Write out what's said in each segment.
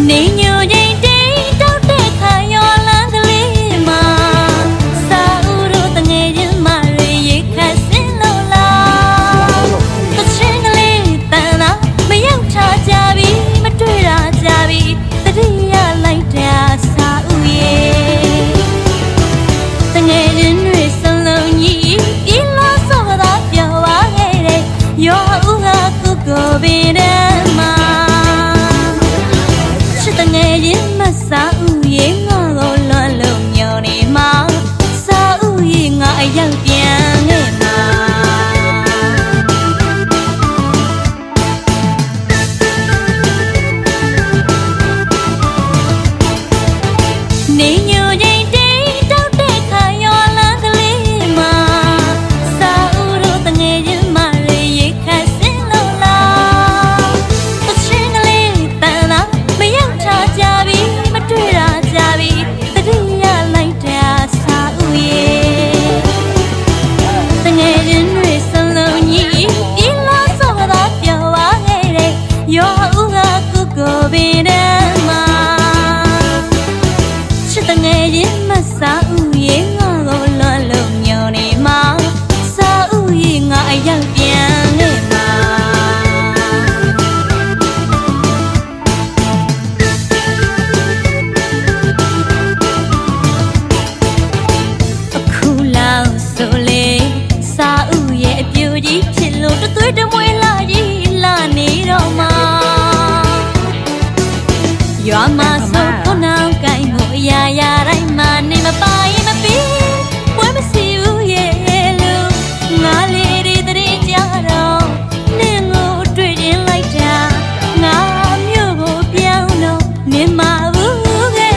နေညိုရင်တိတ်တောက်တဲ့ခါရောလန်းကလေးမှာစာဦးတို့တငယ်ချင်းမတွေရိတ်ခတ်စင်လို့လားတချင်းကလေးတန်လာမရောက်ချကြပြီမတွေ့တာကြပြီတတိယလိုက်တာစာဦးရဲ့တငယ်ချင်းတွေစုံလုံးကြီးဒီလိုဆိုတော့ပြောပါခဲ့တယ်ရောဦးကကိုကိုပင်တယ်မှာစာဦးရဲ့ငါကိုလွန်လို့ညောင်းနေမှာစာဦးရဲ့ငါအရောက်ပြန်ခဲ့မှာနေညိုရင်တိတ်တောက်တဲ့ခါရောလန်းကလေးမှာစာဦးတို့တငယ်ချင်းမတွေရိတ်ခတ်စင်လို့လားတချင်းကလေးတန်လာမရောက်ချကြပြီတွေ့တာကြပြီတတိယလိုက်တာစာဦးရဲ့တငယ်ချင်းတွေစုံလုံးကြီးဒီလိုဆိုတော့ပြောပါခဲ့တယ်ရောဦးကကိုကိုပင်တယ်မှာချစ်တငယ်ချင်းမစာဦးရဲ့ငါကိုလွန်လို့ညောင်းနေမှာစာဦးရဲ့ငါအရောက်ပြန်ခဲ့မှာဖြစ်လို့သွေးတမွေးလာကြီးလာနေတော့မှာရွာမှာဆိုခုနောင်ကိုင်းမှုအရာရာတိုင်းမှာနေမပါရင်မပြီးဝဲမစီဘူးရဲ့လို့ငါလေးတွေတရင်ကြတော့နင်းကိုတွေ့ရင်လိုက်တာငါမျိုးကိုပြောင်းတော့နေမှာဘူးခဲ့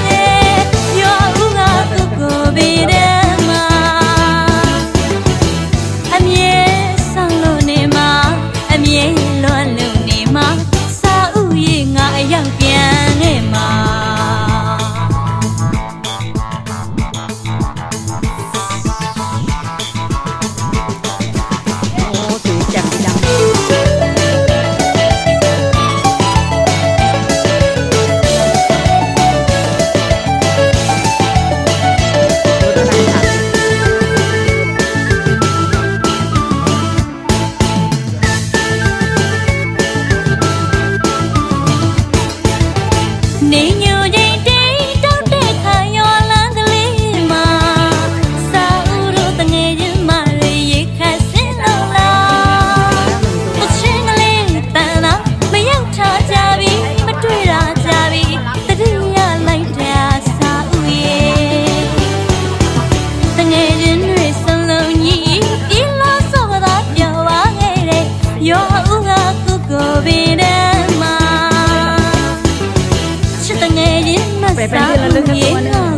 ရွာဦးကကိုကိုပေးတယ်မှာအမြဲအမြဲလွန်လို့နေမှာစာဦးရဲ့ငါအရောက်ပြန်ခဲ့မှာနေညိုရင်တိတ်တောက်တဲ့ခါရောလန်းကလေးမှာစာဦးတို့တငယ်ချင်းမတွေရိတ်ခတ်စင်လို့လားတချင်းကလေးတန်လာမရောက်ချကြပြီမတွေ့တာကြပြီတတိယလိုက်တာစာဦးရဲ့တငယ်ချင်းတွေစုံလုံးကြီးဒီလိုဆိုတော့ပြောပါခဲ့တယ်ရောဦးကကိုကိုပင်တယ်မှာတငယ်ချင်းမစာဦးရဲ့